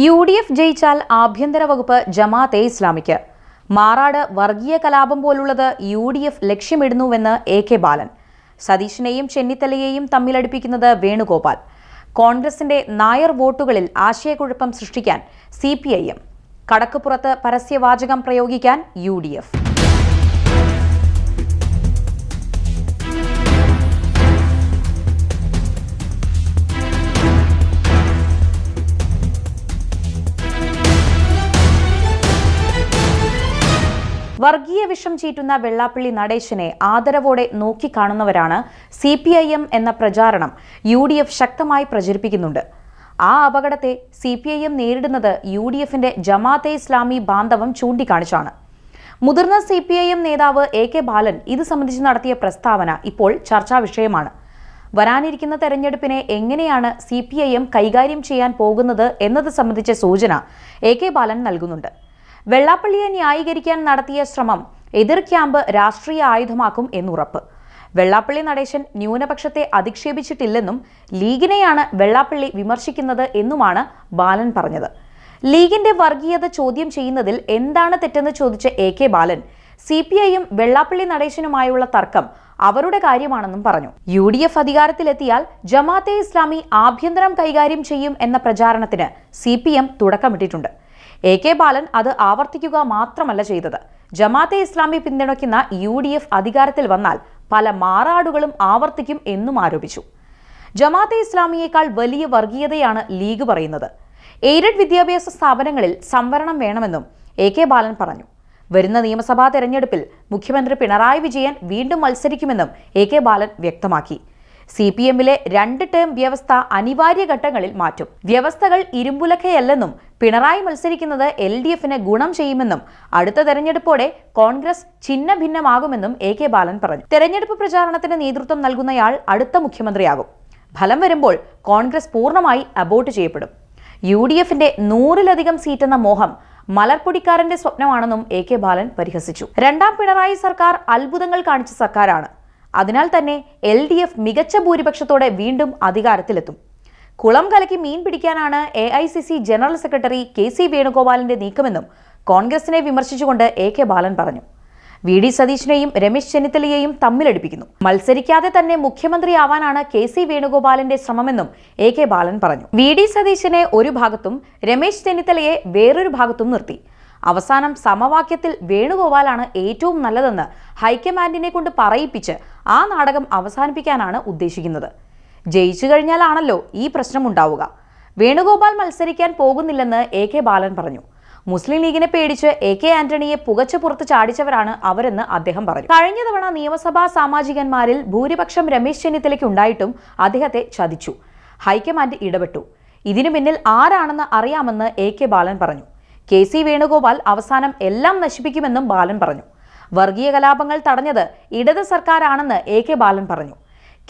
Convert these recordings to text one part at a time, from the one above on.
UDF ജയിച്ചാൽ ആഭ്യന്തര വകുപ്പ് ജമാഅത്തെ ഇസ്ലാമിക്ക്. മാറാട് വർഗീയ കലാപം പോലുള്ളത് UDF ലക്ഷ്യമിടുന്നുവെന്ന് AK ബാലൻ. സതീഷിനെയും ചെന്നിത്തലയെയും തമ്മിലടിപ്പിക്കുന്നത് വേണുഗോപാൽ. കോൺഗ്രസിന്റെ നായർ വോട്ടുകളിൽ ആശയക്കുഴപ്പം സൃഷ്ടിക്കാൻ CPIM. കടക്കുപുറത്ത് പരസ്യവാചകം പ്രയോഗിക്കാൻ UDF. വർഗീയ വിഷം ചീറ്റുന്ന വെള്ളാപ്പള്ളി നടേശനെ ആദരവോടെ നോക്കിക്കാണുന്നവരാണ് CPIM എന്ന പ്രചാരണം UDF ശക്തമായി പ്രചരിപ്പിക്കുന്നുണ്ട്. ആ അപകടത്തെ CPIM നേരിടുന്നത് UDFന്റെ ജമാഅത്തെ ഇസ്ലാമി ബാന്ധവം ചൂണ്ടിക്കാണിച്ചാണ്. മുതിർന്ന CPIM നേതാവ് AK ബാലൻ ഇത് സംബന്ധിച്ച് നടത്തിയ പ്രസ്താവന ഇപ്പോൾ ചർച്ചാ വിഷയമാണ്. വരാനിരിക്കുന്ന തെരഞ്ഞെടുപ്പിനെ എങ്ങനെയാണ് CPIM കൈകാര്യം ചെയ്യാൻ പോകുന്നത് എന്നത് സംബന്ധിച്ച സൂചന AK ബാലൻ നൽകുന്നുണ്ട്. വെള്ളാപ്പള്ളിയെ ന്യായീകരിക്കാൻ നടത്തിയ ശ്രമം എതിർ ക്യാമ്പ് രാഷ്ട്രീയ ആയുധമാക്കും എന്നുറപ്പ്. വെള്ളാപ്പള്ളി നടേശൻ ന്യൂനപക്ഷത്തെ അധിക്ഷേപിച്ചിട്ടില്ലെന്നും ലീഗിനെയാണ് വെള്ളാപ്പള്ളി വിമർശിക്കുന്നത് എന്നുമാണ് ബാലൻ പറഞ്ഞത്. ലീഗിന്റെ വർഗീയത ചോദ്യം ചെയ്യുന്നതിൽ എന്താണ് തെറ്റെന്ന് ചോദിച്ച AK ബാലൻ CPIM വെള്ളാപ്പള്ളി നടേശനുമായുള്ള തർക്കം അവരുടെ കാര്യമാണെന്നും പറഞ്ഞു. UDF അധികാരത്തിലെത്തിയാൽ ജമാഅത്തെ ഇസ്ലാമി ആഭ്യന്തരം കൈകാര്യം ചെയ്യും എന്ന പ്രചാരണത്തിന് CPM തുടക്കമിട്ടിട്ടുണ്ട്. AK ബാലൻ അത് ആവർത്തിക്കുക മാത്രമല്ല ചെയ്തത്. ജമാഅത്തെ ഇസ്ലാമി പിന്തുണയ്ക്കുന്ന UDF അധികാരത്തിൽ വന്നാൽ പല മാറാടുകളും ആവർത്തിക്കും എന്നും ആരോപിച്ചു. ജമാഅത്തെ ഇസ്ലാമിയേക്കാൾ വലിയ വർഗീയതയാണ് ലീഗ് പറയുന്നത്. എയ്ഡഡ് വിദ്യാഭ്യാസ സ്ഥാപനങ്ങളിൽ സംവരണം വേണമെന്നും AK ബാലൻ പറഞ്ഞു. വരുന്ന നിയമസഭാ തെരഞ്ഞെടുപ്പിൽ മുഖ്യമന്ത്രി പിണറായി വിജയൻ വീണ്ടും മത്സരിക്കുമെന്നും AK ബാലൻ വ്യക്തമാക്കി. CPMലെ 2 ടേം വ്യവസ്ഥ അനിവാര്യ ഘട്ടങ്ങളിൽ മാറ്റും. വ്യവസ്ഥകൾ ഇരുമ്പുലക്കയല്ലെന്നും പിണറായി മത്സരിക്കുന്നത് LDFന് ഗുണം ചെയ്യുമെന്നും അടുത്ത തെരഞ്ഞെടുപ്പോടെ കോൺഗ്രസ് ഛിന്ന ഭിന്നമാകുമെന്നും AK ബാലൻ പറഞ്ഞു. തെരഞ്ഞെടുപ്പ് പ്രചാരണത്തിന് നേതൃത്വം നൽകുന്നയാൾ അടുത്ത മുഖ്യമന്ത്രിയാകും. ഫലം വരുമ്പോൾ കോൺഗ്രസ് പൂർണ്ണമായി അബോർട്ട് ചെയ്യപ്പെടും. UDFന്റെ 100-ലധികം സീറ്റെന്ന മോഹം മലർപ്പൊടിക്കാരന്റെ സ്വപ്നമാണെന്നും AK ബാലൻ പരിഹസിച്ചു. രണ്ടാം പിണറായി സർക്കാർ അത്ഭുതങ്ങൾ കാണിച്ച സർക്കാരാണ്. അതിനാൽ തന്നെ LDF മികച്ച ഭൂരിപക്ഷത്തോടെ വീണ്ടും അധികാരത്തിലെത്തും. കുളം കലക്കി മീൻ പിടിക്കാനാണ് AICC ജനറൽ സെക്രട്ടറി KC വേണുഗോപാലിന്റെ നീക്കമെന്നും കോൺഗ്രസിനെ വിമർശിച്ചുകൊണ്ട് AK ബാലൻ പറഞ്ഞു. VD സതീഷിനെയും രമേശ് ചെന്നിത്തലയെയും തമ്മിലടിപ്പിക്കുന്നു. മത്സരിക്കാതെ തന്നെ മുഖ്യമന്ത്രിയാവാനാണ് KC വേണുഗോപാലിന്റെ ശ്രമമെന്നും AK ബാലൻ പറഞ്ഞു. VD സതീശിനെ ഒരു ഭാഗത്തും രമേശ് ചെന്നിത്തലയെ വേറൊരു ഭാഗത്തും നിർത്തി. അവസാനം സമവാക്യത്തിൽ വേണുഗോപാലാണ് ഏറ്റവും നല്ലതെന്ന് ഹൈക്കമാൻഡിനെ കൊണ്ട് പറയിപ്പിച്ച് ആ നാടകം അവസാനിപ്പിക്കാനാണ് ഉദ്ദേശിക്കുന്നത്. ജയിച്ചു കഴിഞ്ഞാലാണല്ലോ ഈ പ്രശ്നമുണ്ടാവുക. വേണുഗോപാൽ മത്സരിക്കാൻ പോകുന്നില്ലെന്ന് AK ബാലൻ പറഞ്ഞു. മുസ്ലിം ലീഗിനെ പേടിച്ച് AK ആന്റണിയെ പുകച്ചു പുറത്ത് ചാടിച്ചവരാണ് അവരെന്ന് അദ്ദേഹം പറഞ്ഞു. കഴിഞ്ഞ തവണ നിയമസഭാ സാമാജികന്മാരിൽ ഭൂരിപക്ഷം രമേശ് ചെന്നിത്തലയ്ക്ക് ഉണ്ടായിട്ടും അദ്ദേഹത്തെ ചതിച്ചു. ഹൈക്കമാൻഡ് ഇടപെട്ടു. ഇതിനു പിന്നിൽ ആരാണെന്ന് അറിയാമെന്ന് AK ബാലൻ പറഞ്ഞു. KC വേണുഗോപാൽ അവസാനം എല്ലാം നശിപ്പിക്കുമെന്നും ബാലൻ പറഞ്ഞു. വർഗീയ കലാപങ്ങൾ തടഞ്ഞത് ഇടത് സർക്കാരാണെന്ന് AK ബാലൻ പറഞ്ഞു.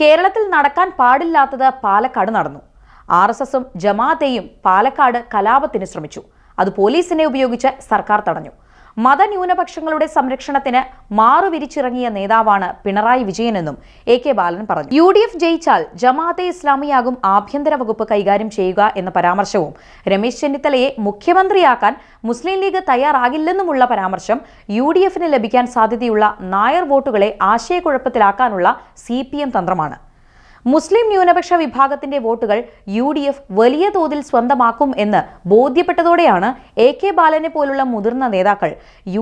കേരളത്തിൽ നടക്കാൻ പാടില്ലാത്തത് പാലക്കാട് നടന്നു. RSSും ജമാഅത്തെയും പാലക്കാട് കലാപത്തിന് ശ്രമിച്ചു. അത് പോലീസിനെ ഉപയോഗിച്ച് സർക്കാർ തടഞ്ഞു. മതന്യൂനപക്ഷങ്ങളുടെ സംരക്ഷണത്തിന് മാറുവിരിച്ചിറങ്ങിയ നേതാവാണ് പിണറായി വിജയനെന്നും AK ബാലൻ പറഞ്ഞു. UDF ജയിച്ചാൽ ജമാഅത്തെ ഇസ്ലാമിയാകും ആഭ്യന്തര വകുപ്പ് കൈകാര്യം ചെയ്യുക എന്ന പരാമർശവും രമേശ് ചെന്നിത്തലയെ മുഖ്യമന്ത്രിയാക്കാൻ മുസ്ലിം ലീഗ് തയ്യാറാകില്ലെന്നുമുള്ള പരാമർശം UDFന് ലഭിക്കാൻ സാധ്യതയുള്ള നായർ വോട്ടുകളെ ആശയക്കുഴപ്പത്തിലാക്കാനുള്ള CPM തന്ത്രമാണ്. മുസ്ലിം ന്യൂനപക്ഷ വിഭാഗത്തിന്റെ വോട്ടുകൾ UDF വലിയ തോതിൽ സ്വന്തമാക്കും എന്ന് ബോധ്യപ്പെട്ടതോടെയാണ് AK ബാലനെ പോലുള്ള മുതിർന്ന നേതാക്കൾ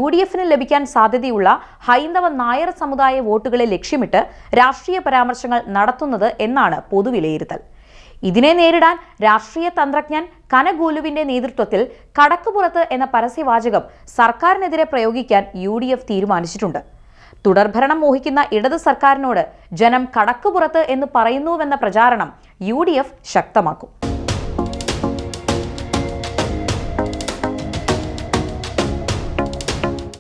UDFന് ലഭിക്കാൻ സാധ്യതയുള്ള ഹൈന്ദവ നായർ സമുദായ വോട്ടുകളെ ലക്ഷ്യമിട്ട് രാഷ്ട്രീയ പരാമർശങ്ങൾ നടത്തുന്നത് എന്നാണ് പൊതുവിലയിരുത്തൽ. ഇതിനെ നേരിടാൻ രാഷ്ട്രീയ തന്ത്രജ്ഞൻ കനഗൂലുവിന്റെ നേതൃത്വത്തിൽ കടക്കുപുറത്ത് എന്ന പരസ്യവാചകം സർക്കാരിനെതിരെ പ്രയോഗിക്കാൻ UDF തീരുമാനിച്ചിട്ടുണ്ട്. തുടർഭരണം മോഹിക്കുന്ന ഇടത് സർക്കാരിനോട് ജനം കടക്കുപുറത്ത് എന്ന് പറയുന്നുവെന്ന പ്രചാരണം UDF ശക്തമാക്കും.